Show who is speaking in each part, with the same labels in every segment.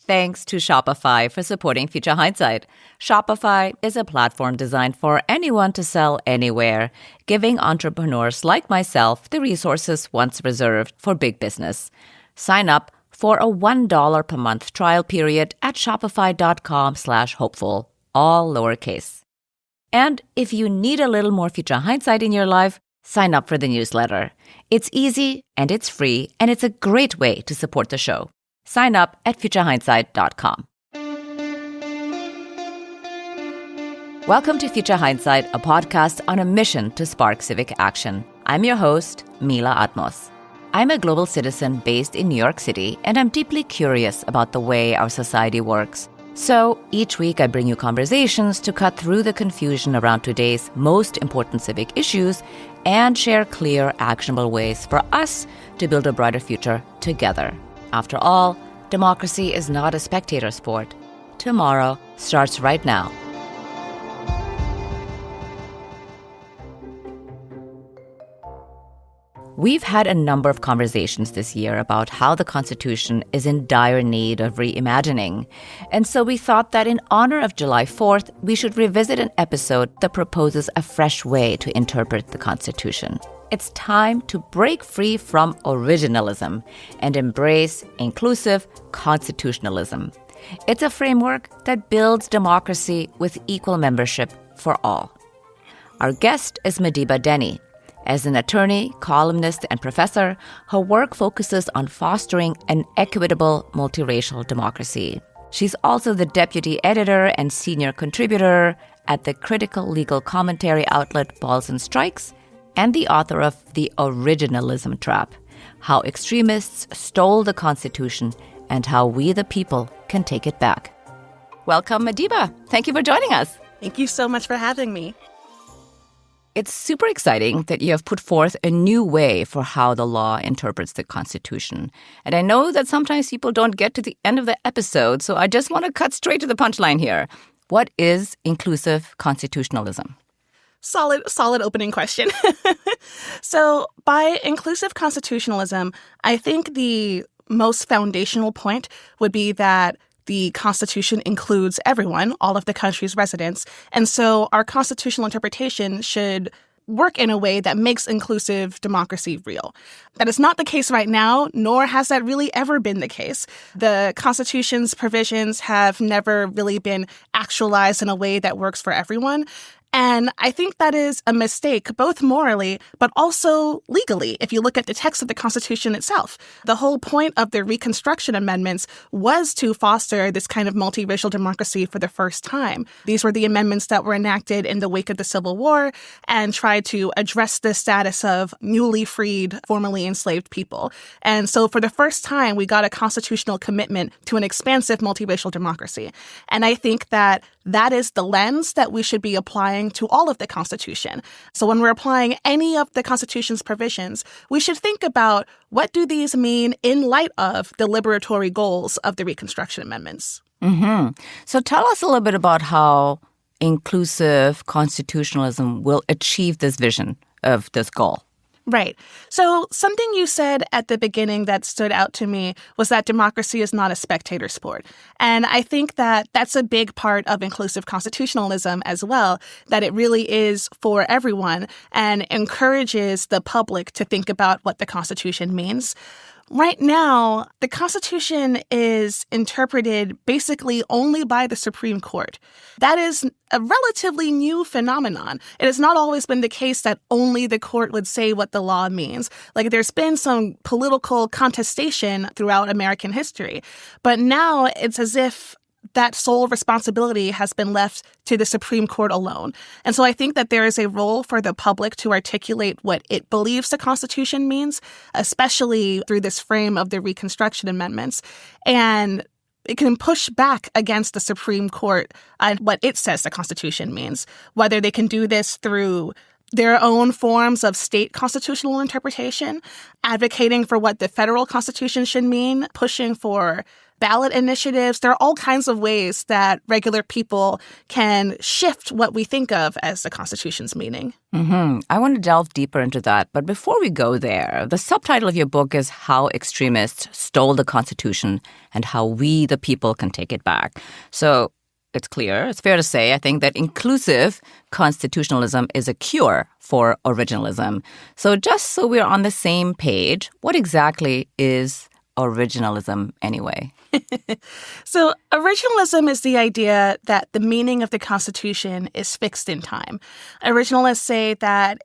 Speaker 1: Thanks to Shopify for supporting Future Hindsight. Shopify is a platform designed for anyone to sell anywhere, giving entrepreneurs like myself the resources once reserved for big business. Sign up for a $1 per month trial period at shopify.com/hopeful, all lowercase. And if you need a little more Future Hindsight in your life, sign up for the newsletter. It's easy and it's free, and it's a great way to support the show. Sign up at futurehindsight.com. Welcome to Future Hindsight, a podcast on a mission to spark civic action. I'm your host, Mila Atmos. I'm a global citizen based in New York City, and I'm deeply curious about the way our society works. So each week I bring you conversations to cut through the confusion around today's most important civic issues and share clear, actionable ways for us to build a brighter future together. After all, democracy is not a spectator sport. Tomorrow starts right now. We've had a number of conversations this year about how the Constitution is in dire need of reimagining. And so we thought that in honor of July 4th, we should revisit an episode that proposes a fresh way to interpret the Constitution. It's time to break free from originalism and embrace inclusive constitutionalism. It's a framework that builds democracy with equal membership for all. Our guest is Madiba Dennie. As an attorney, columnist, and professor, her work focuses on fostering an equitable multiracial democracy. She's also the deputy editor and senior contributor at the critical legal commentary outlet Balls and Strikes, and the author of The Originalism Trap: How Extremists Stole the Constitution and How We the People Can Take It Back. Welcome, Madiba. Thank you for joining us.
Speaker 2: Thank you so much for having me.
Speaker 1: It's super exciting that you have put forth a new way for how the law interprets the Constitution. And I know that sometimes people don't get to the end of the episode, so I just want to cut straight to the punchline here. What is inclusive constitutionalism?
Speaker 2: Solid opening question. So by inclusive constitutionalism, I think the most foundational point would be that the Constitution includes everyone, all of the country's residents. And so our constitutional interpretation should work in a way that makes inclusive democracy real. That is not the case right now, nor has that really ever been the case. The Constitution's provisions have never really been actualized in a way that works for everyone. And I think that is a mistake, both morally, but also legally, if you look at the text of the Constitution itself. The whole point of the Reconstruction amendments was to foster this kind of multiracial democracy for the first time. These were the amendments that were enacted in the wake of the Civil War and tried to address the status of newly freed, formerly enslaved people. And so for the first time, we got a constitutional commitment to an expansive multiracial democracy. And I think that that is the lens that we should be applying to all of the Constitution. So when we're applying any of the Constitution's provisions, we should think about what do these mean in light of the liberatory goals of the Reconstruction Amendments.
Speaker 1: Mm-hmm. So tell us a little bit about how inclusive constitutionalism will achieve this vision of this goal.
Speaker 2: Right. So something you said at the beginning that stood out to me was that democracy is not a spectator sport. And I think that that's a big part of inclusive constitutionalism as well, that it really is for everyone and encourages the public to think about what the Constitution means. Right now, the Constitution is interpreted basically only by the Supreme Court. That is a relatively new phenomenon. It has not always been the case that only the court would say what the law means. Like, there's been some political contestation throughout American history. But now it's as if that sole responsibility has been left to the Supreme Court alone. And so I think that there is a role for the public to articulate what it believes the Constitution means, especially through this frame of the Reconstruction Amendments. And it can push back against the Supreme Court on what it says the Constitution means, whether they can do this through their own forms of state constitutional interpretation, advocating for what the federal Constitution should mean, pushing for ballot initiatives. There are all kinds of ways that regular people can shift what we think of as the Constitution's meaning.
Speaker 1: I want to delve deeper into that. But before we go there, the subtitle of your book is How Extremists Stole the Constitution and How We, the People, Can Take It Back. So it's clear, it's fair to say, I think, that inclusive constitutionalism is a cure for originalism. So just so we're on the same page, what exactly is originalism anyway?
Speaker 2: So originalism is the idea that the meaning of the Constitution is fixed in time. Originalists say that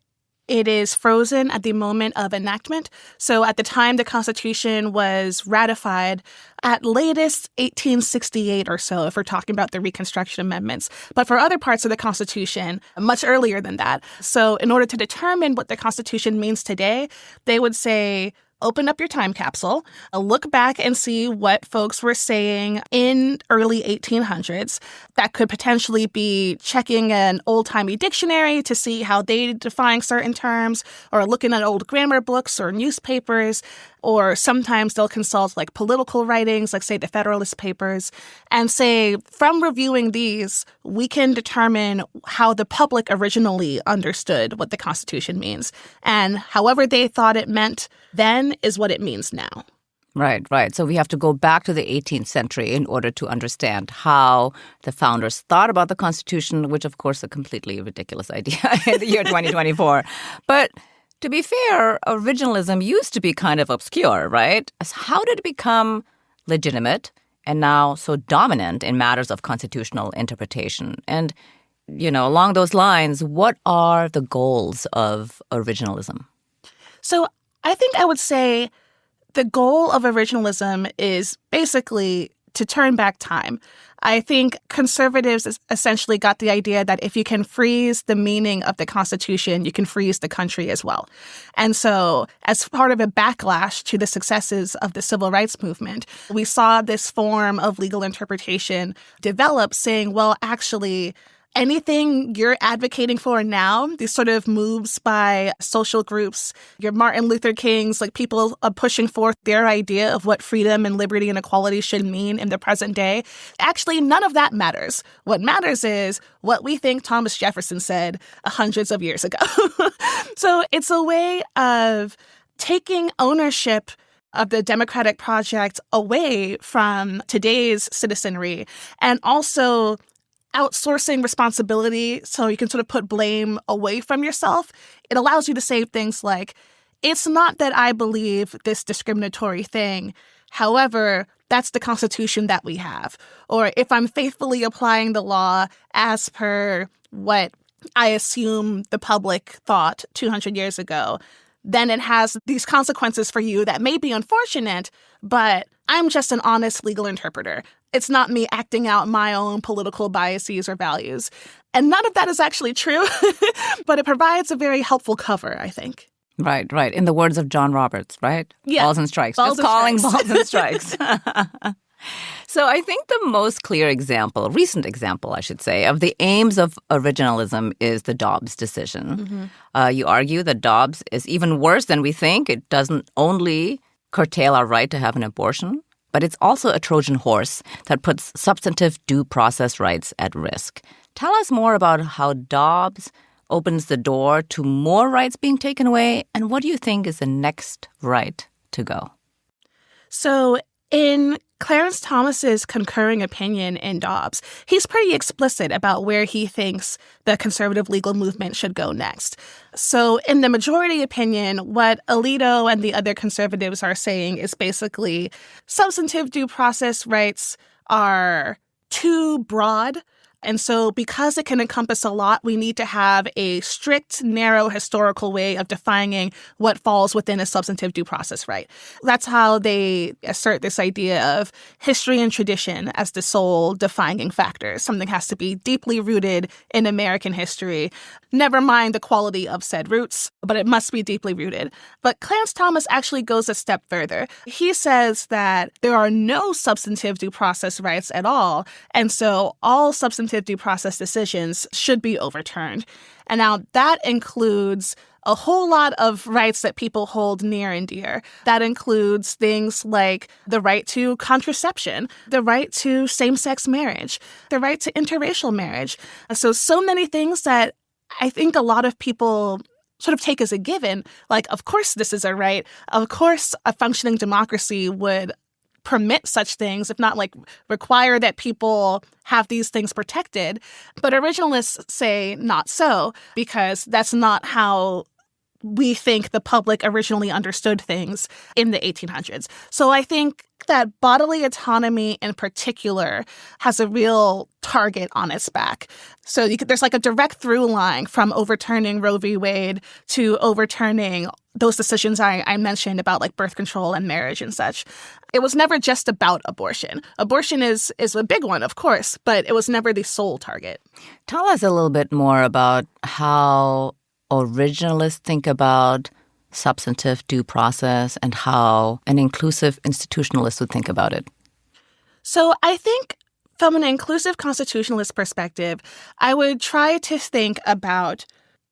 Speaker 2: it is frozen at the moment of enactment. So at the time the Constitution was ratified, at latest 1868 or so, if we're talking about the Reconstruction amendments. But for other parts of the Constitution, much earlier than that. So in order to determine what the Constitution means today, they would say, open up your time capsule, look back and see what folks were saying in early 1800s. That could potentially be checking an old-timey dictionary to see how they define certain terms, or looking at old grammar books or newspapers, or sometimes they'll consult like political writings, like say the Federalist Papers, and say, from reviewing these, we can determine how the public originally understood what the Constitution means. And however they thought it meant then is what it means now.
Speaker 1: Right. So we have to go back to the 18th century in order to understand how the founders thought about the Constitution, which, of course, is a completely ridiculous idea in the year 2024. But to be fair, originalism used to be kind of obscure, right? How did it become legitimate and now so dominant in matters of constitutional interpretation? And, along those lines, what are the goals of originalism?
Speaker 2: So I think I would say the goal of originalism is basically to turn back time. I think conservatives essentially got the idea that if you can freeze the meaning of the Constitution, you can freeze the country as well. And so as part of a backlash to the successes of the civil rights movement, we saw this form of legal interpretation develop, saying, well, actually, anything you're advocating for now, these sort of moves by social groups, your Martin Luther Kings, like people are pushing forth their idea of what freedom and liberty and equality should mean in the present day. Actually, none of that matters. What matters is what we think Thomas Jefferson said hundreds of years ago. So it's a way of taking ownership of the democratic project away from today's citizenry, and also outsourcing responsibility so you can sort of put blame away from yourself. It allows you to say things like, it's not that I believe this discriminatory thing. However, that's the Constitution that we have. Or if I'm faithfully applying the law as per what I assume the public thought 200 years ago, then it has these consequences for you that may be unfortunate, but I'm just an honest legal interpreter. It's not me acting out my own political biases or values. And none of that is actually true, but it provides a very helpful cover, I think.
Speaker 1: Right. In the words of John Roberts, right?
Speaker 2: Yeah.
Speaker 1: Balls and strikes.
Speaker 2: Balls
Speaker 1: Just calling
Speaker 2: strikes.
Speaker 1: balls and strikes. So I think the most clear example, recent example, I should say, of the aims of originalism is the Dobbs decision. You argue that Dobbs is even worse than we think. It doesn't only curtail our right to have an abortion, but it's also a Trojan horse that puts substantive due process rights at risk. Tell us more about how Dobbs opens the door to more rights being taken away, and what do you think is the next right to go? So in Clarence Thomas's concurring opinion in Dobbs, he's pretty explicit about where he thinks the conservative legal movement should go next. So in the majority opinion, what Alito and the other conservatives are saying is basically substantive due process rights are too broad. And so because it can encompass a lot, we need to have a strict, narrow historical way of defining what falls within a substantive due process right. That's how they assert this idea of history and tradition as the sole defining factors. Something has to be deeply rooted in American history. Never mind the quality of said roots, but it must be deeply rooted. But Clarence Thomas actually goes a step further. He says that there are no substantive due process rights at all, and so all substantive due process decisions should be overturned. And now that includes
Speaker 2: a whole lot of rights that people hold near and dear. That includes things like the right to contraception, the right to same-sex marriage, the right to interracial marriage. So many things that I think a lot of people sort of take as a given, like, of course this is a right. Of course a functioning democracy would permit such things, if not like require that people have these things protected. But originalists say not so, because that's not how we think the public originally understood things in the 1800s. So I think that bodily autonomy in particular has a real target on its back. So there's like a direct through line from overturning Roe v. Wade to overturning those decisions I mentioned about like birth control and marriage and such. It was never just about abortion. Abortion is a big one, of course, but it was never the sole target.
Speaker 1: Tell us a little bit more about how originalists think about substantive due process and how an inclusive institutionalist would think about it.
Speaker 2: So I think from an inclusive constitutionalist perspective, I would try to think about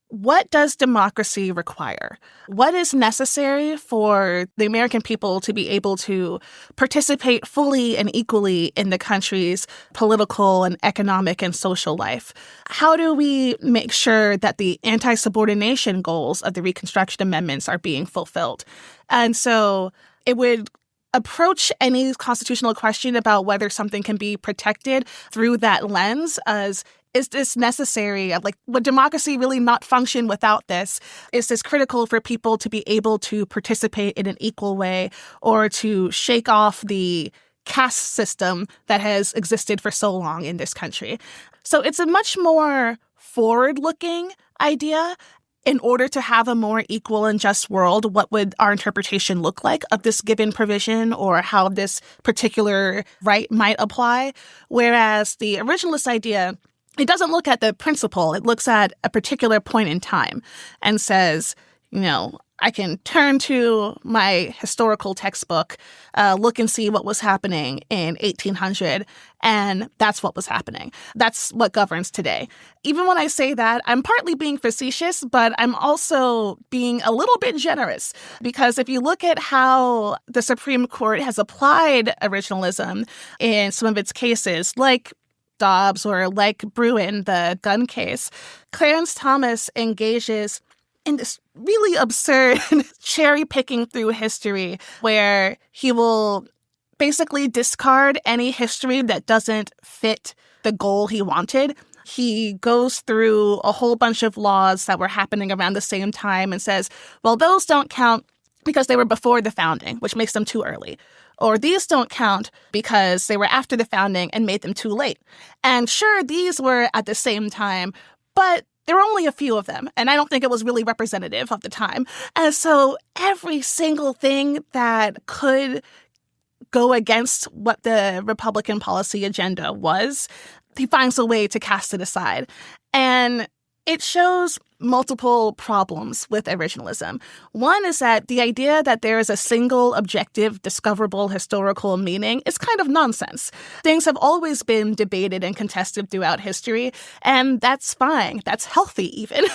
Speaker 2: what does democracy require? What is necessary for the American people to be able to participate fully and equally in the country's political and economic and social life? How do we make sure that the anti-subordination goals of the Reconstruction Amendments are being fulfilled? And so it would approach any constitutional question about whether something can be protected through that lens as, is this necessary? Like, would democracy really not function without this? Is this critical for people to be able to participate in an equal way or to shake off the caste system that has existed for so long in this country? So it's a much more forward-looking idea. In order to have a more equal and just world, what would our interpretation look like of this given provision or how this particular right might apply? Whereas the originalist idea, it doesn't look at the principle. It looks at a particular point in time and says, you know, I can turn to my historical textbook, look and see what was happening in 1800, and that's what was happening. That's what governs today. Even when I say that, I'm partly being facetious, but I'm also being a little bit generous, because if you look at how the Supreme Court has applied originalism in some of its cases, like Dobbs or like Bruin, the gun case, Clarence Thomas engages in this really absurd cherry picking through history where he will basically discard any history that doesn't fit the goal he wanted. He goes through a whole bunch of laws that were happening around the same time and says, well, those don't count because they were before the founding, which makes them too early. Or these don't count because they were after the founding and made them too late. And sure, these were at the same time, but there were only a few of them, and I don't think it was really representative of the time. And so every single thing that could go against what the Republican policy agenda was, he finds a way to cast it aside. And it shows multiple problems with originalism. One is that the idea that there is a single objective, discoverable historical meaning is kind of nonsense. Things have always been debated and contested throughout history, and that's fine. That's healthy even,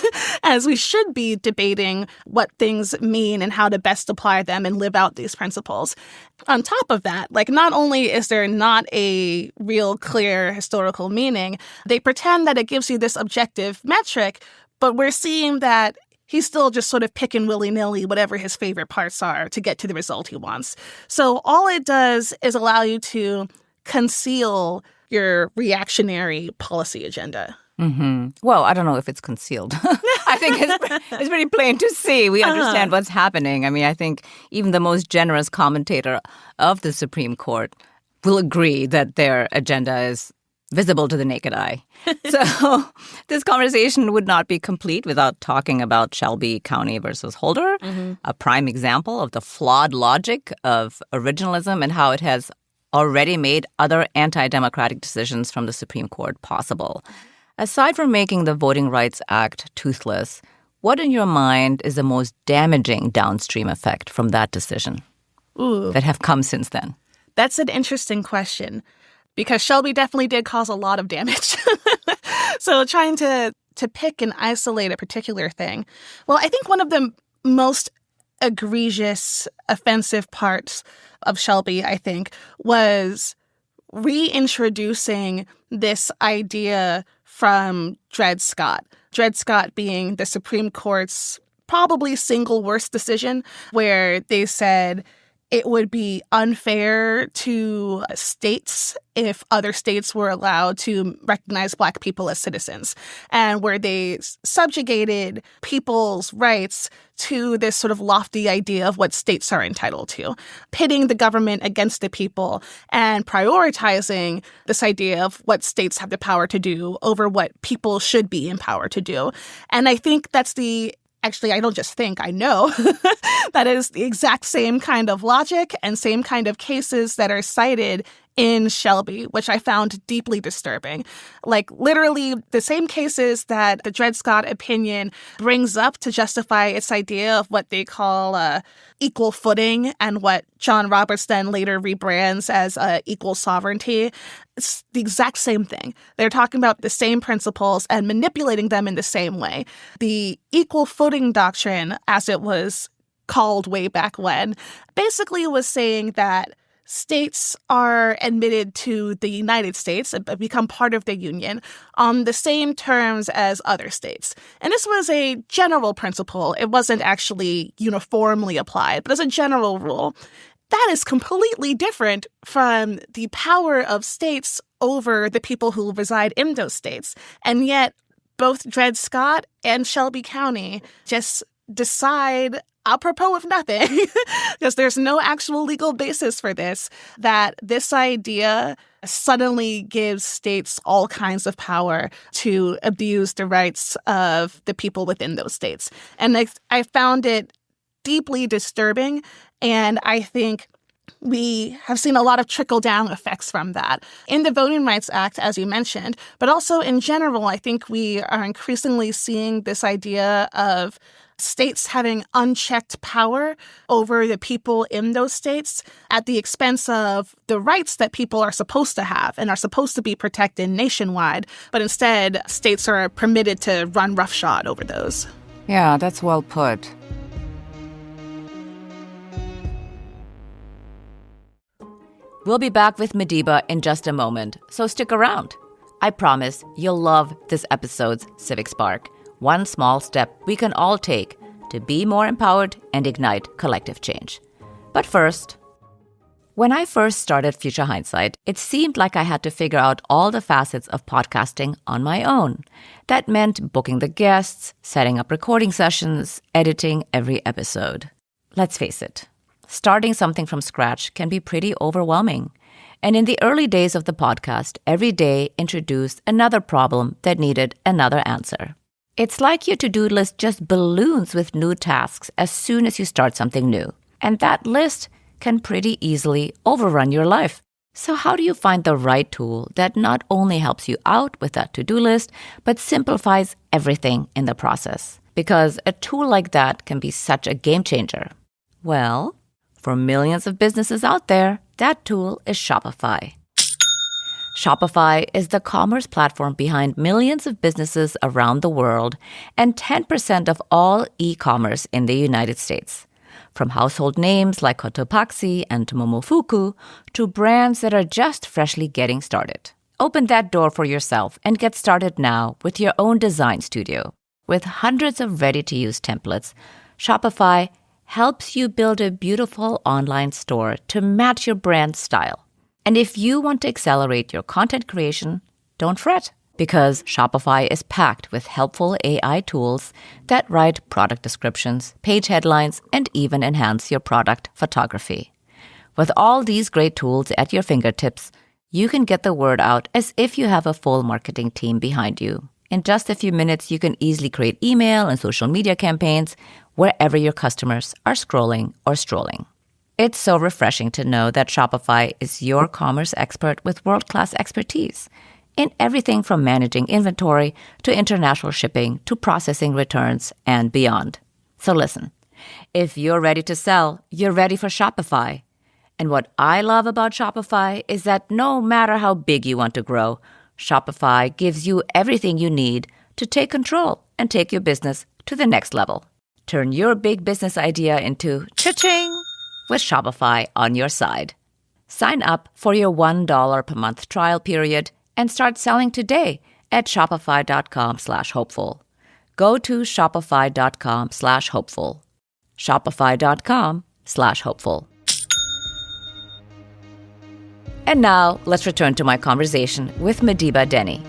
Speaker 2: as we should be debating what things mean and how to best apply them and live out these principles. On top of that, like, not only is there not a real clear historical meaning, they pretend that it gives you this objective metric, but we're seeing that he's still just sort of picking willy-nilly whatever his favorite parts are to get to the result he wants. So all it does is allow you to conceal your reactionary policy agenda.
Speaker 1: Mm-hmm. Well, I don't know if it's concealed. I think it's pretty plain to see. We understand what's happening. I mean, I think even the most generous commentator of the Supreme Court will agree that their agenda is visible to the naked eye. So this conversation would not be complete without talking about Shelby County versus Holder, a prime example of the flawed logic of originalism and how it has already made other anti-democratic decisions from the Supreme Court possible. Aside from making the Voting Rights Act toothless, what in your mind is the most damaging downstream effect from that decision that have come since then?
Speaker 2: That's an interesting question, because Shelby definitely did cause a lot of damage. So trying to to pick and isolate a particular thing, well, I think one of the most egregious, offensive parts of Shelby, I think, was reintroducing this idea from Dred Scott. Dred Scott being the Supreme Court's probably single worst decision, where they said it would be unfair to states if other states were allowed to recognize Black people as citizens, and where they subjugated people's rights to this sort of lofty idea of what states are entitled to, pitting the government against the people and prioritizing this idea of what states have the power to do over what people should be empowered to do. And I think Actually, I don't just think, I know that is the exact same kind of logic and same kind of cases that are cited in Shelby, which I found deeply disturbing. Like, literally the same cases that the Dred Scott opinion brings up to justify its idea of what they call equal footing, and what John Roberts then later rebrands as equal sovereignty. It's the exact same thing. They're talking about the same principles and manipulating them in the same way. The equal footing doctrine, as it was called way back when, basically was saying that states are admitted to the United States and become part of the Union on the same terms as other states. And this was a general principle. It wasn't actually uniformly applied, but as a general rule. That is completely different from the power of states over the people who reside in those states. And yet, both Dred Scott and Shelby County just decide, apropos of nothing, because there's no actual legal basis for this, that this idea suddenly gives states all kinds of power to abuse the rights of the people within those states. And I found it deeply disturbing, and I think we have seen a lot of trickle-down effects from that in the Voting Rights Act, as you mentioned, but also in general. I think we are increasingly seeing this idea of states having unchecked power over the people in those states at the expense of the rights that people are supposed to have and are supposed to be protected nationwide, but instead states are permitted to run roughshod over those.
Speaker 1: Yeah, that's well put. We'll be back with Madiba in just a moment, so stick around. I promise you'll love this episode's Civic Spark. One small step we can all take to be more empowered and ignite collective change. But first, when I first started Future Hindsight, it seemed like I had to figure out all the facets of podcasting on my own. That meant booking the guests, setting up recording sessions, editing every episode. Let's face it, starting something from scratch can be pretty overwhelming. And in the early days of the podcast, every day introduced another problem that needed another answer. It's like your to-do list just balloons with new tasks as soon as you start something new. And that list can pretty easily overrun your life. So how do you find the right tool that not only helps you out with that to-do list, but simplifies everything in the process? Because a tool like that can be such a game changer. Well, for millions of businesses out there, that tool is Shopify. Shopify is the commerce platform behind millions of businesses around the world and 10% of all e-commerce in the United States. From household names like Cotopaxi and Momofuku to brands that are just freshly getting started. Open that door for yourself and get started now with your own design studio. With hundreds of ready-to-use templates, Shopify helps you build a beautiful online store to match your brand style. And if you want to accelerate your content creation, don't fret, because Shopify is packed with helpful AI tools that write product descriptions, page headlines, and even enhance your product photography. With all these great tools at your fingertips, you can get the word out as if you have a full marketing team behind you. In just a few minutes, you can easily create email and social media campaigns wherever your customers are scrolling or strolling. It's so refreshing to know that Shopify is your commerce expert with world-class expertise in everything from managing inventory to international shipping to processing returns and beyond. So listen, if you're ready to sell, you're ready for Shopify. And what I love about Shopify is that no matter how big you want to grow, Shopify gives you everything you need to take control and take your business to the next level. Turn your big business idea into cha-ching with Shopify on your side. Sign up for your $1 per month trial period and start selling today at shopify.com/hopeful. Go to shopify.com/hopeful. Shopify.com/hopeful. And now, let's return to my conversation with Madiba Dennie.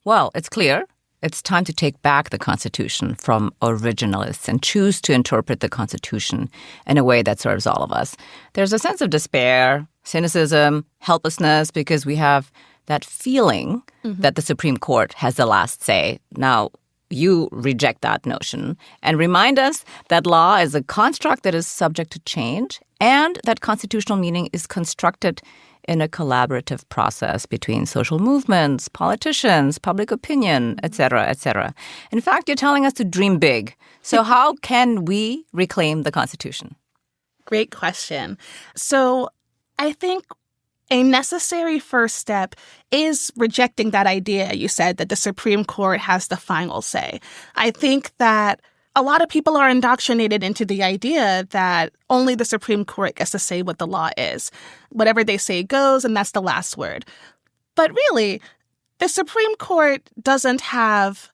Speaker 1: Well, it's clear. It's time to take back the Constitution from originalists and choose to interpret the Constitution in a way that serves all of us. There's a sense of despair, cynicism, helplessness, because we have that feeling that the Supreme Court has the last say. Now, you reject that notion and remind us that law is a construct that is subject to change and that constitutional meaning is constructed in a collaborative process between social movements, politicians, public opinion, et cetera, et cetera. In fact, you're telling us to dream big. So how can we reclaim the Constitution?
Speaker 2: Great question. So I think a necessary first step is rejecting that idea you said that the Supreme Court has the final say. I think that a lot of people are indoctrinated into the idea that only the Supreme Court gets to say what the law is. Whatever they say goes, and that's the last word. But really, the Supreme Court doesn't have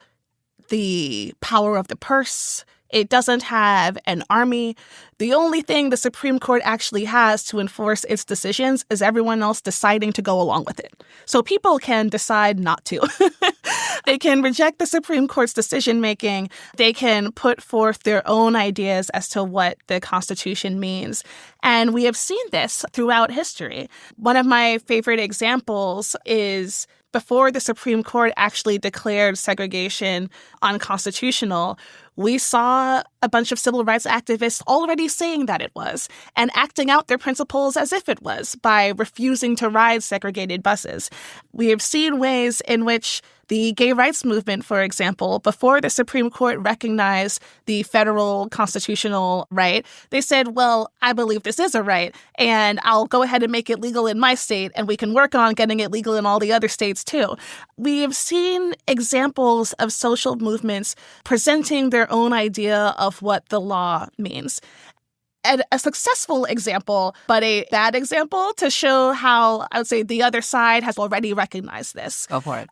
Speaker 2: the power of the purse. It doesn't have an army. The only thing the Supreme Court actually has to enforce its decisions is everyone else deciding to go along with it. So people can decide not to. They can reject the Supreme Court's decision-making. They can put forth their own ideas as to what the Constitution means. And we have seen this throughout history. One of my favorite examples is before the Supreme Court actually declared segregation unconstitutional, we saw a bunch of civil rights activists already saying that it was and acting out their principles as if it was by refusing to ride segregated buses. We have seen ways in which the gay rights movement, for example, before the Supreme Court recognized the federal constitutional right, they said, well, I believe this is a right, and I'll go ahead and make it legal in my state, and we can work on getting it legal in all the other states too. We have seen examples of social movements presenting their own idea of what the law means. And a successful example, but a bad example to show how, I would say, the other side has already recognized this.
Speaker 1: Go for it.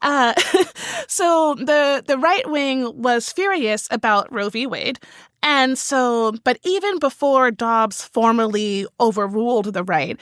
Speaker 2: So the right wing was furious about Roe v. Wade. And so, but even before Dobbs formally overruled the right,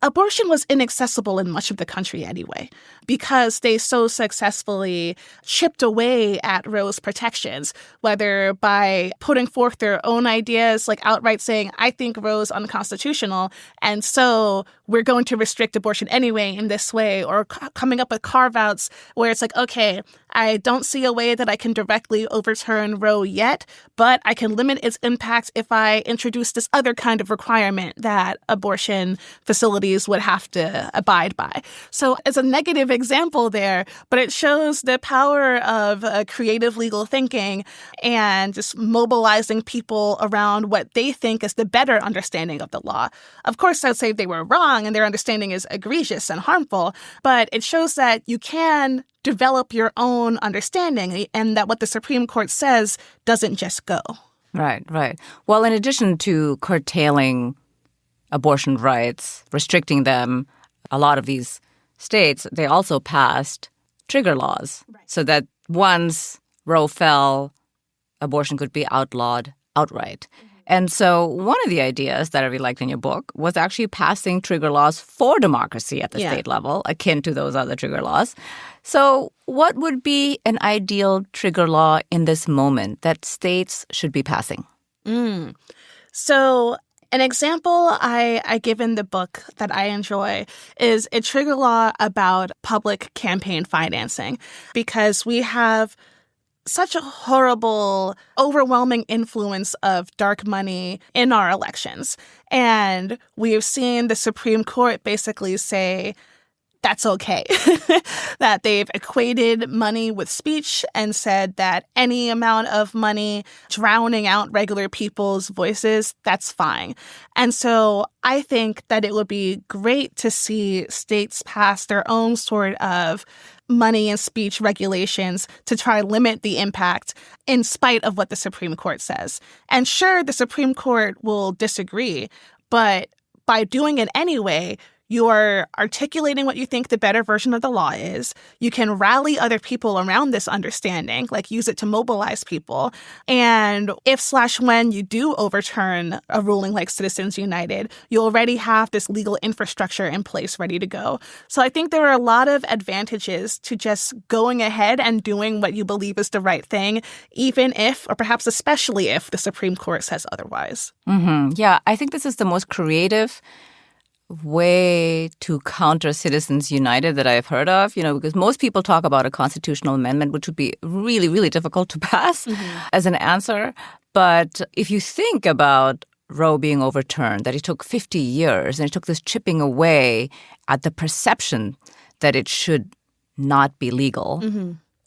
Speaker 2: abortion was inaccessible in much of the country anyway, because they so successfully chipped away at Roe's protections, whether by putting forth their own ideas, like outright saying, I think Roe's unconstitutional, and so we're going to restrict abortion anyway in this way, or coming up with carve-outs where it's like, okay, I don't see a way that I can directly overturn Roe yet, but I can limit its impact if I introduce this other kind of requirement that abortion facilities would have to abide by. So it's a negative example there, but it shows the power of creative legal thinking and just mobilizing people around what they think is the better understanding of the law. Of course, I'd say they were wrong and their understanding is egregious and harmful, but it shows that you can develop your own understanding and that what the Supreme Court says doesn't just go.
Speaker 1: Right, right. Well, in addition to curtailing abortion rights, restricting them, a lot of these states, they also passed trigger laws so that once Roe fell, abortion could be outlawed outright. And so one of the ideas that I really liked in your book was actually passing trigger laws for democracy at the state level, akin to those other trigger laws. So what would be an ideal trigger law in this moment that states should be passing?
Speaker 2: So an example I give in the book that I enjoy is a trigger law about public campaign financing, because we have such a horrible, overwhelming influence of dark money in our elections. And we have seen the Supreme Court basically say, that's okay. That they've equated money with speech and said that any amount of money drowning out regular people's voices, that's fine. And so I think that it would be great to see states pass their own sort of money and speech regulations to try to limit the impact in spite of what the Supreme Court says. And sure, the Supreme Court will disagree, but by doing it anyway, you are articulating what you think the better version of the law is. You can rally other people around this understanding, like use it to mobilize people. And if/when you do overturn a ruling like Citizens United, you already have this legal infrastructure in place ready to go. So I think there are a lot of advantages to just going ahead and doing what you believe is the right thing, even if, or perhaps especially if, the Supreme Court says otherwise.
Speaker 1: Yeah, I think this is the most creative way to counter Citizens United that I've heard of, because most people talk about a constitutional amendment, which would be really, really difficult to pass as an answer. But if you think about Roe being overturned, that it took 50 years and it took this chipping away at the perception that it should not be legal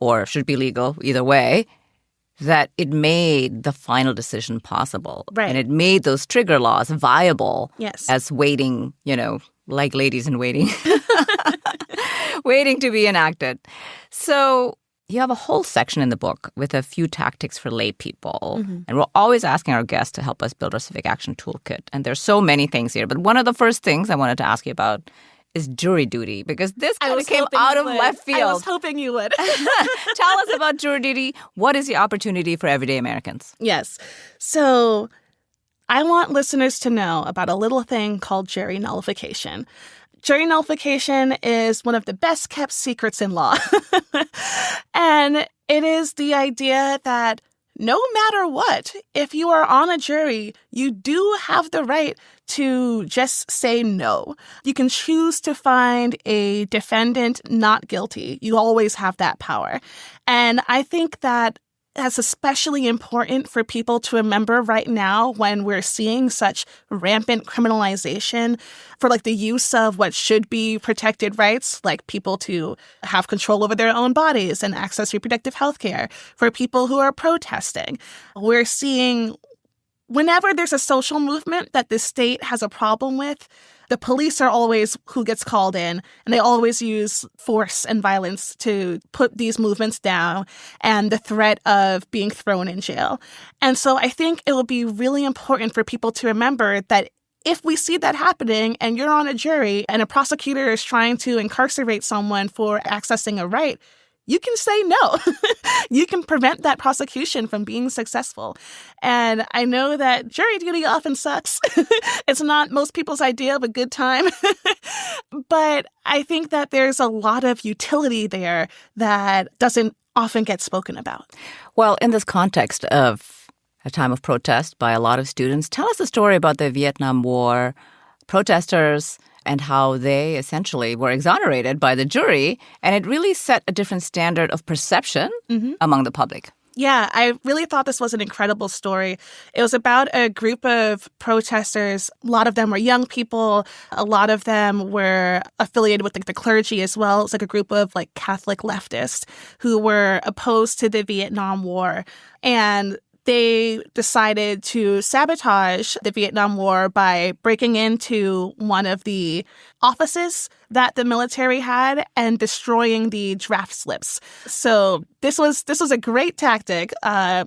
Speaker 1: or should be legal either way, that it made the final decision possible.
Speaker 2: Right.
Speaker 1: And it made those trigger laws viable as waiting, like ladies in waiting, waiting to be enacted. So you have a whole section in the book with a few tactics for lay people. And we're always asking our guests to help us build our civic action toolkit. And there's so many things here. But one of the first things I wanted to ask you about is jury duty, because this kind of came out of left field.
Speaker 2: I was hoping you would.
Speaker 1: Tell us about jury duty. What is the opportunity for everyday Americans?
Speaker 2: Yes. So I want listeners to know about a little thing called jury nullification. Jury nullification is one of the best kept secrets in law. And it is the idea that no matter what, if you are on a jury, you do have the right to just say no. You can choose to find a defendant not guilty. You always have that power. And I think that that's especially important for people to remember right now when we're seeing such rampant criminalization for the use of what should be protected rights, like people to have control over their own bodies and access reproductive health care, for people who are protesting. We're seeing whenever there's a social movement that the state has a problem with, the police are always who gets called in, and they always use force and violence to put these movements down and the threat of being thrown in jail. And so I think it will be really important for people to remember that if we see that happening and you're on a jury and a prosecutor is trying to incarcerate someone for accessing a right, you can say no. You can prevent that prosecution from being successful. And I know that jury duty often sucks. It's not most people's idea of a good time. But I think that there's a lot of utility there that doesn't often get spoken about.
Speaker 1: Well, in this context of a time of protest by a lot of students, tell us the story about the Vietnam War protesters and how they essentially were exonerated by the jury. And it really set a different standard of perception among the public.
Speaker 2: Yeah, I really thought this was an incredible story. It was about a group of protesters. A lot of them were young people. A lot of them were affiliated with the clergy as well. It's a group of Catholic leftists who were opposed to the Vietnam War. And they decided to sabotage the Vietnam War by breaking into one of the offices that the military had and destroying the draft slips. So this was a great tactic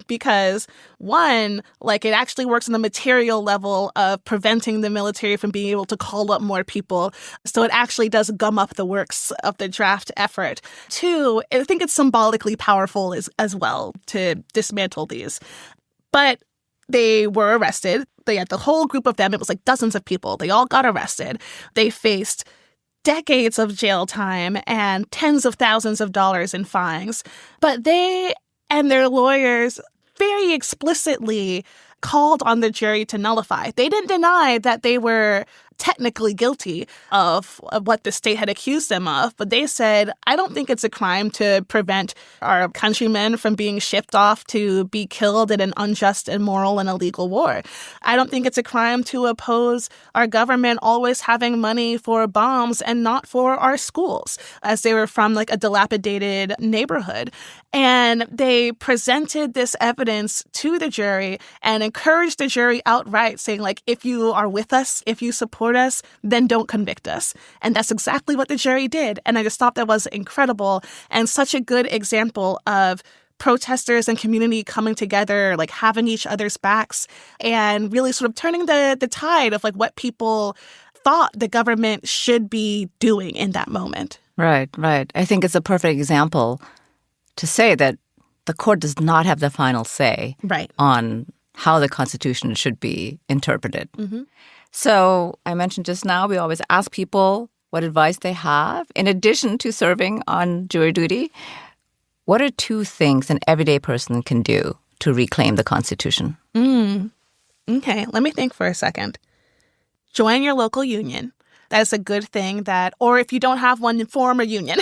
Speaker 2: because, one, it actually works on the material level of preventing the military from being able to call up more people. So it actually does gum up the works of the draft effort. Two, I think it's symbolically powerful as well to dismantle these. But they were arrested. They had the whole group of them. It was dozens of people. They all got arrested. They faced decades of jail time and tens of thousands of dollars in fines. But they and their lawyers very explicitly called on the jury to nullify. They didn't deny that they were technically guilty of what the state had accused them of. But they said, I don't think it's a crime to prevent our countrymen from being shipped off to be killed in an unjust, immoral, and illegal war. I don't think it's a crime to oppose our government always having money for bombs and not for our schools, as they were from like a dilapidated neighborhood. And they presented this evidence to the jury and encouraged the jury outright, saying, like, if you are with us, if you support us, then don't convict us. And that's exactly what the jury did. And I just thought that was incredible and such a good example of protesters and community coming together, like having each other's backs and really sort of turning the tide of like what people thought the government should be doing in that moment.
Speaker 1: Right. I think it's a perfect example to say that the court does not have the final say on how the Constitution should be interpreted. Mm-hmm. So I mentioned just now, we always ask people what advice they have. In addition to serving on jury duty, what are 2 things an everyday person can do to reclaim the Constitution?
Speaker 2: Okay, let me think for a second. Join your local union. That's a good thing or if you don't have one, form a union.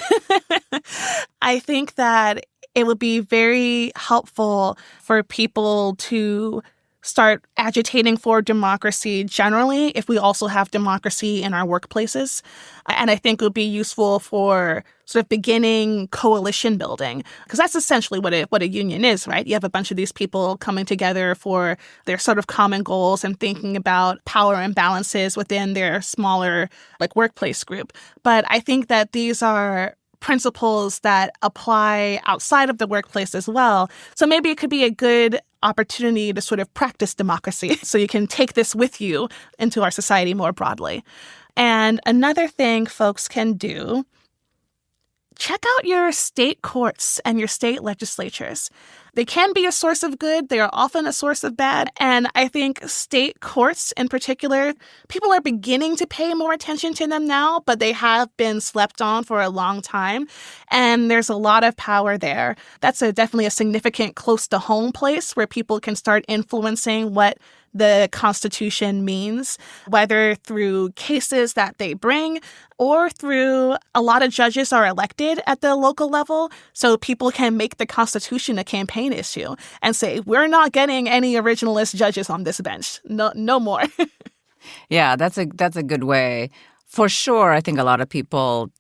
Speaker 2: I think that it would be very helpful for people to start agitating for democracy generally if we also have democracy in our workplaces. And I think it would be useful for sort of beginning coalition building, because that's essentially what a union is, right? You have a bunch of these people coming together for their sort of common goals and thinking about power imbalances within their smaller like workplace group. But I think that these are principles that apply outside of the workplace as well. So maybe it could be a good opportunity to sort of practice democracy so you can take this with you into our society more broadly. And another thing folks can do, check out your state courts and your state legislatures. They can be a source of good. They are often a source of bad. And I think state courts in particular, people are beginning to pay more attention to them now, but they have been slept on for a long time. And there's a lot of power there. That's definitely a significant close to home place where people can start influencing what the Constitution means, whether through cases that they bring or through a lot of judges are elected at the local level. So people can make the Constitution a campaign issue and say, we're not getting any originalist judges on this bench. No more.
Speaker 1: Yeah, that's a good way. For sure, I think a lot of people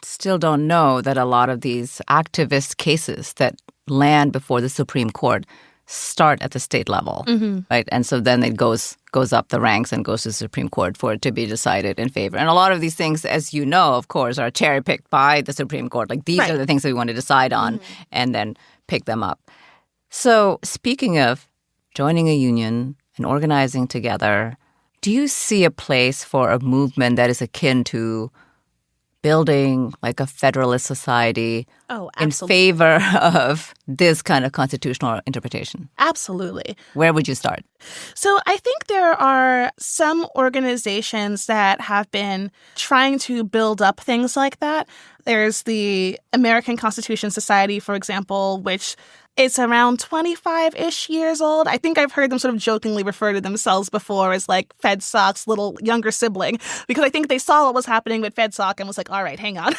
Speaker 1: still don't know that a lot of these activist cases that land before the Supreme Court start at the state level, right? And so then it goes up the ranks and goes to the Supreme Court for it to be decided in favor. And a lot of these things, as you know, of course, are cherry-picked by the Supreme Court. Like these are the things that we want to decide on and then pick them up. So speaking of joining a union and organizing together, do you see a place for a movement that is akin to building like a federalist society in favor of this kind of constitutional interpretation?
Speaker 2: Absolutely.
Speaker 1: Where would you start?
Speaker 2: So I think there are some organizations that have been trying to build up things like that. There's the American Constitution Society, for example, which it's around 25-ish years old. I think I've heard them sort of jokingly refer to themselves before as like FedSoc's little younger sibling, because I think they saw what was happening with FedSoc and was like, all right, hang on.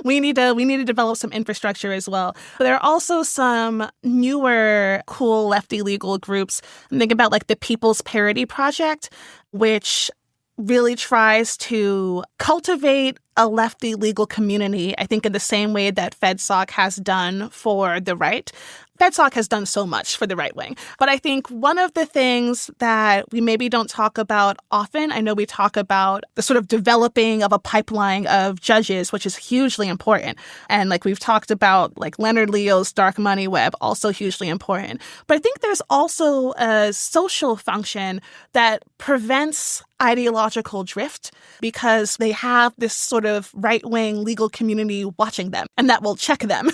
Speaker 2: we need to develop some infrastructure as well. But there are also some newer, cool lefty legal groups. Think about like the People's Parity Project, which really tries to cultivate a lefty legal community, I think in the same way that FedSoc has done for the right. FedSoc has done so much for the right wing. But I think one of the things that we maybe don't talk about often, I know we talk about the sort of developing of a pipeline of judges, which is hugely important. And like we've talked about, like Leonard Leo's dark money web, also hugely important. But I think there's also a social function that prevents ideological drift because they have this sort sort of right-wing legal community watching them and that will check them.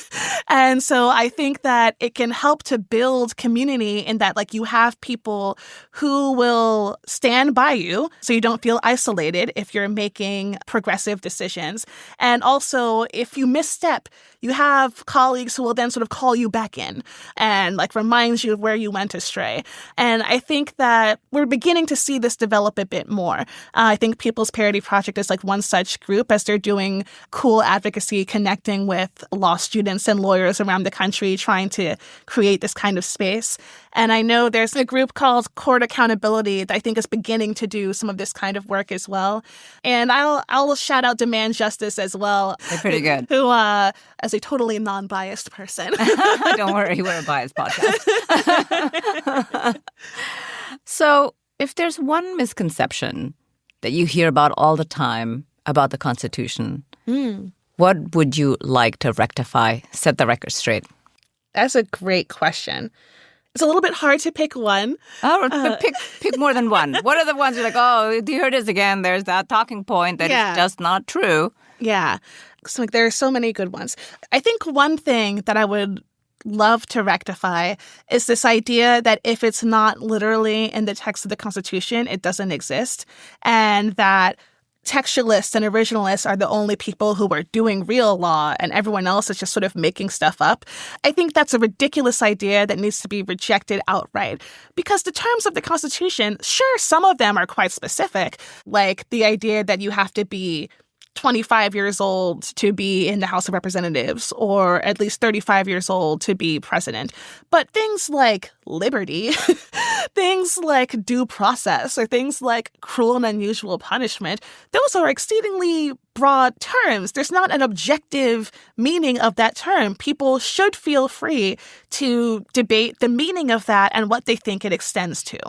Speaker 2: And so I think that it can help to build community in that, like, you have people who will stand by you so you don't feel isolated if you're making progressive decisions. And also, if you misstep, you have colleagues who will then sort of call you back in and like remind you of where you went astray. And I think that we're beginning to see this develop a bit more. I think People's Parity Project is like one such group as they're doing cool advocacy, connecting with law students and lawyers around the country, trying to create this kind of space. And I know there's a group called Court Accountability that I think is beginning to do some of this kind of work as well. And I'll shout out Demand Justice as well.
Speaker 1: They're pretty good.
Speaker 2: Who, as a totally non-biased person.
Speaker 1: Don't worry, we're a biased podcast. So if there's one misconception that you hear about all the time about the Constitution, what would you like to rectify, set the record straight?
Speaker 2: That's a great question. It's a little bit hard to pick one.
Speaker 1: Oh, but pick more than one. What are the ones you're like, oh, you heard this again? There's that talking point that is just not true.
Speaker 2: Yeah. So there are so many good ones. I think one thing that I would love to rectify is this idea that if it's not literally in the text of the Constitution, it doesn't exist. And that textualists and originalists are the only people who are doing real law and everyone else is just sort of making stuff up. I think that's a ridiculous idea that needs to be rejected outright. Because the terms of the Constitution, sure, some of them are quite specific, like the idea that you have to be 25 years old to be in the House of Representatives or at least 35 years old to be president. But things like liberty, things like due process, or things like cruel and unusual punishment, those are exceedingly broad terms. There's not an objective meaning of that term. People should feel free to debate the meaning of that and what they think it extends to.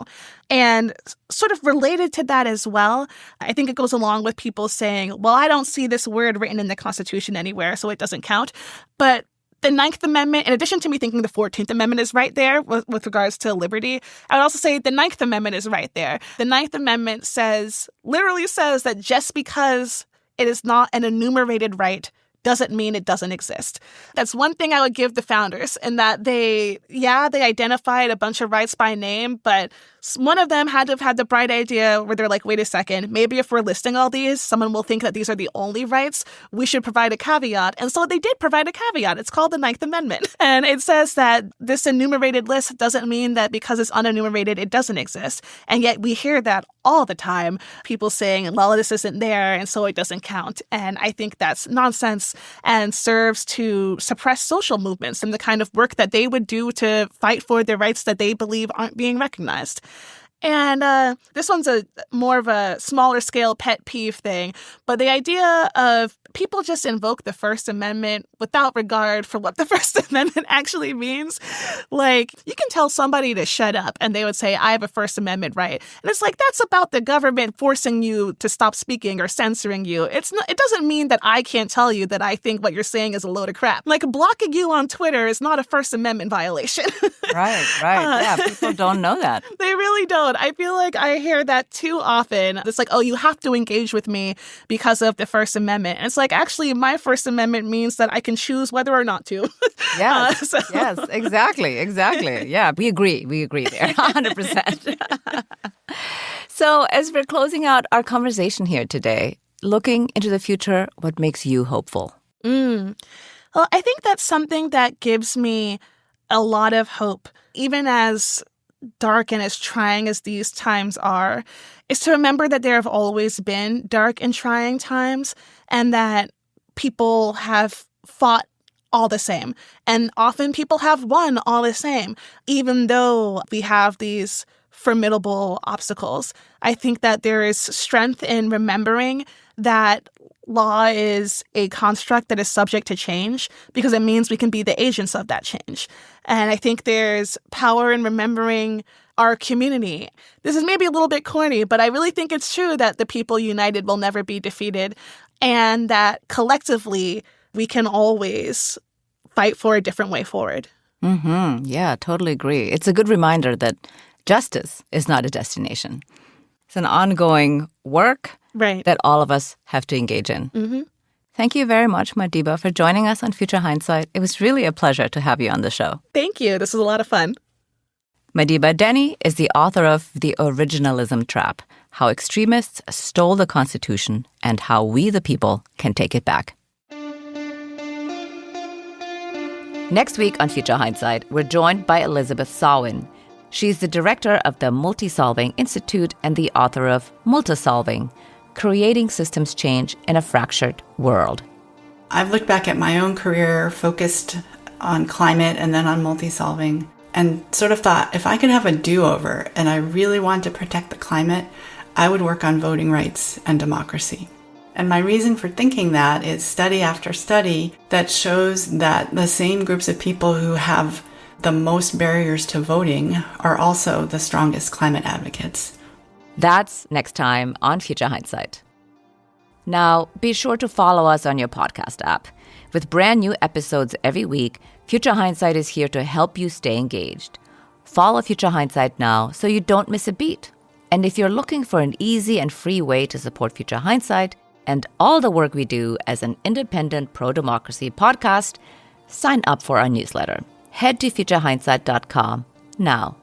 Speaker 2: And sort of related to that as well, I think it goes along with people saying, well, I don't see this word written in the Constitution anywhere, so it doesn't count. But the Ninth Amendment, in addition to me thinking the 14th Amendment is right there with regards to liberty, I would also say the Ninth Amendment is right there. The Ninth Amendment literally says that just because it is not an enumerated right doesn't mean it doesn't exist. That's one thing I would give the founders, in that they identified a bunch of rights by name, but one of them had to have had the bright idea where they're like, wait a second, maybe if we're listing all these, someone will think that these are the only rights. We should provide a caveat. And so they did provide a caveat. It's called the Ninth Amendment. And it says that this enumerated list doesn't mean that because it's unenumerated, it doesn't exist. And yet we hear that all the time. People saying, well, this isn't there, and so it doesn't count. And I think that's nonsense and serves to suppress social movements and the kind of work that they would do to fight for the rights that they believe aren't being recognized. And this one's more of a smaller scale pet peeve thing, but the idea of people just invoke the First Amendment without regard for what the First Amendment actually means. Like, you can tell somebody to shut up and they would say, I have a First Amendment right. And it's like, that's about the government forcing you to stop speaking or censoring you. It doesn't mean that I can't tell you that I think what you're saying is a load of crap. Like, blocking you on Twitter is not a First Amendment violation.
Speaker 1: Right. Yeah, people don't know that.
Speaker 2: They really don't. I feel like I hear that too often. It's like, oh, you have to engage with me because of the First Amendment. And it's like, actually, my First Amendment means that I can choose whether or not to.
Speaker 1: Yes, yes, exactly. Yeah, we agree there, 100%. So as we're closing out our conversation here today, looking into the future, what makes you hopeful?
Speaker 2: Well, I think that's something that gives me a lot of hope, even as dark and as trying as these times are, is to remember that there have always been dark and trying times and that people have fought all the same. And often people have won all the same, even though we have these formidable obstacles. I think that there is strength in remembering that law is a construct that is subject to change because it means we can be the agents of that change. And I think there's power in remembering our community. This is maybe a little bit corny, but I really think it's true that the people united will never be defeated and that collectively we can always fight for a different way forward.
Speaker 1: Mm-hmm. Yeah, totally agree. It's a good reminder that justice is not a destination. It's an ongoing work that all of us have to engage in.
Speaker 2: Mm-hmm.
Speaker 1: Thank you very much, Madiba, for joining us on Future Hindsight. It was really a pleasure to have you on the show.
Speaker 2: Thank you. This was a lot of fun.
Speaker 1: Madiba Dennie is the author of The Originalism Trap, How Extremists Stole the Constitution and How We the People Can Take It Back. Next week on Future Hindsight, we're joined by Elizabeth Sawin. She's the director of the Multisolving Institute and the author of Multisolving, Creating Systems Change in a Fractured World.
Speaker 3: I've looked back at my own career focused on climate and then on multisolving and sort of thought, if I could have a do-over and I really want to protect the climate, I would work on voting rights and democracy. And my reason for thinking that is study after study that shows that the same groups of people who have the most barriers to voting are also the strongest climate advocates.
Speaker 1: That's next time on Future Hindsight. Now, be sure to follow us on your podcast app. With brand new episodes every week, Future Hindsight is here to help you stay engaged. Follow Future Hindsight now so you don't miss a beat. And if you're looking for an easy and free way to support Future Hindsight and all the work we do as an independent pro-democracy podcast, sign up for our newsletter. Head to futurehindsight.com now.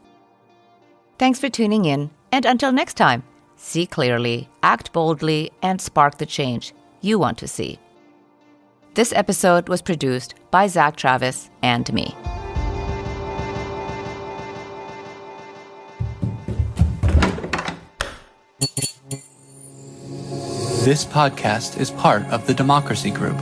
Speaker 1: Thanks for tuning in, and until next time, see clearly, act boldly, and spark the change you want to see. This episode was produced by Zach Travis and me.
Speaker 4: This podcast is part of the Democracy Group,